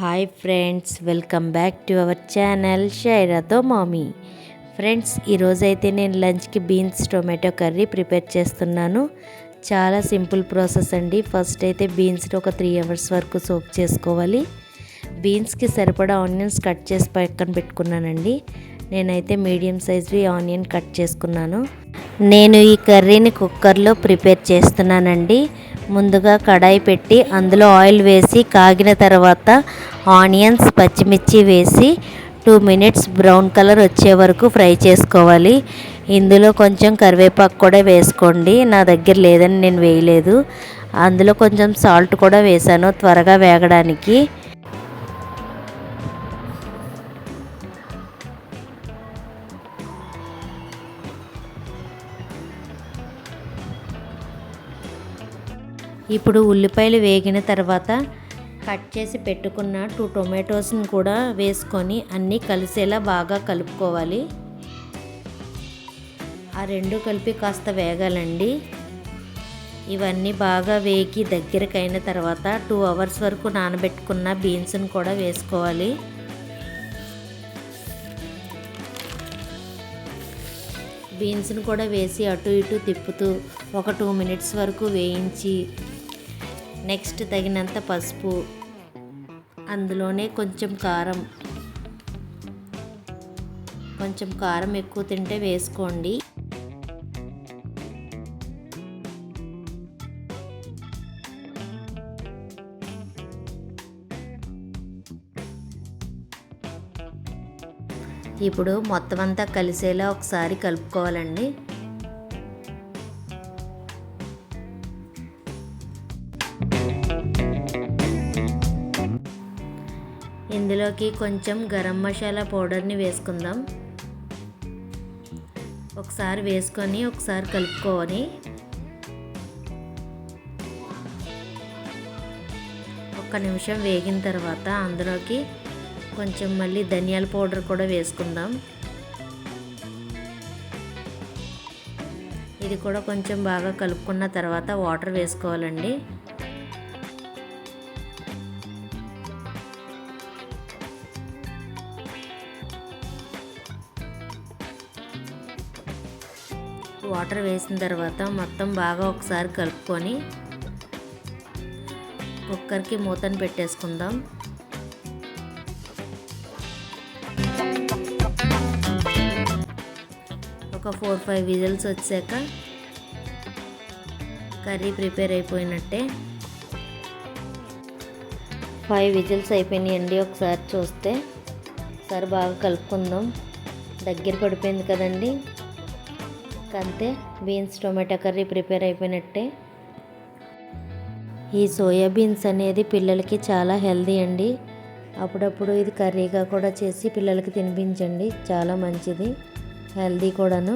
Hi friends, welcome back to our channel షైరాతో mommy. Friends, ఈరోజైతే నేను లంచ్కి బీన్స్ టొమాటో కర్రీ ప్రిపేర్ చేస్తున్నాను. చాలా సింపుల్ ప్రాసెస్ అండి. ఫస్ట్ అయితే బీన్స్ని ఒక 3 అవర్స్ వరకు సోక్ చేసుకోవాలి. బీన్స్కి సరిపడా ఆనియన్స్ కట్ చేసి పక్కన పెట్టుకున్నానండి. నేనైతే మీడియం సైజ్వి ఆనియన్ కట్ చేసుకున్నాను. నేను ఈ కర్రీని కుక్కర్లో ప్రిపేర్ చేస్తున్నానండి. ముందుగా కడాయి పెట్టి అందులో ఆయిల్ వేసి కాగిన తర్వాత ఆనియన్స్ పచ్చిమిర్చి వేసి 2 మినిట్స్ బ్రౌన్ కలర్ వచ్చే వరకు ఫ్రై చేసుకోవాలి. ఇందులో కొంచెం కరివేపాకు కూడా వేసుకోండి. నా దగ్గర లేదని నేను వేయలేదు. అందులో కొంచెం సాల్ట్ కూడా వేసాను త్వరగా వేగడానికి. ఇప్పుడు ఉల్లిపాయలు వేగిన తర్వాత కట్ చేసి పెట్టుకున్న 2 టొమాటోస్ని కూడా వేసుకొని అన్నీ కలిసేలా బాగా కలుపుకోవాలి. ఆ రెండు కలిపి కాస్త వేగాలండి. ఇవన్నీ బాగా వేగి దగ్గరకైన తర్వాత 2 అవర్స్ వరకు నానబెట్టుకున్న బీన్స్ని కూడా వేసుకోవాలి. బీన్స్ని కూడా వేసి అటు ఇటు తిప్పుతూ ఒక 2 మినిట్స్ వరకు వేయించి నెక్స్ట్ తగినంత పసుపు, అందులోనే కొంచెం కారం ఎక్కువ తింటే వేసుకోండి. ఇప్పుడు మొత్తం అంతా కలిసేలా ఒకసారి కలుపుకోవాలండి. ఇందులోకి కొంచెం గరం మసాలా పౌడర్ని వేసుకుందాం. ఒకసారి వేసుకొని ఒకసారి కలుపుకొని ఒక్క నిమిషం వేగిన తర్వాత అందులోకి కొంచెం మళ్ళీ ధనియాల పౌడర్ కూడా వేసుకుందాం. ఇది కూడా కొంచెం బాగా కలుపుకున్న తర్వాత వాటర్ వేసుకోవాలండి. వాటర్ వేసిన తర్వాత మొత్తం బాగా ఒకసారి కలుపుకొని కుక్కర్కి మూతను పెట్టేసుకుందాం. ఒక 4-5 విజిల్స్ వచ్చాక కర్రీ ప్రిపేర్ అయిపోయినట్టే. 5 విజిల్స్ అయిపోయినాయండి. ఒకసారి చూస్తే ఒకసారి బాగా కలుపుకుందాం. దగ్గర పడిపోయింది కదండి. అంతే, బీన్స్ టొమాటో కర్రీ ప్రిపేర్ అయిపోయినట్టే. ఈ సోయాబీన్స్ అనేది పిల్లలకి చాలా హెల్దీ అండి. అప్పుడప్పుడు ఇది కర్రీగా కూడా చేసి పిల్లలకి తినిపించండి, చాలా మంచిది, హెల్దీ కూడాను.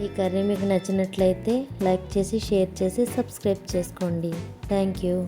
ఈ కర్రీ మీకు నచ్చినట్లయితే లైక్ చేసి షేర్ చేసి సబ్స్క్రైబ్ చేసుకోండి. Thank you.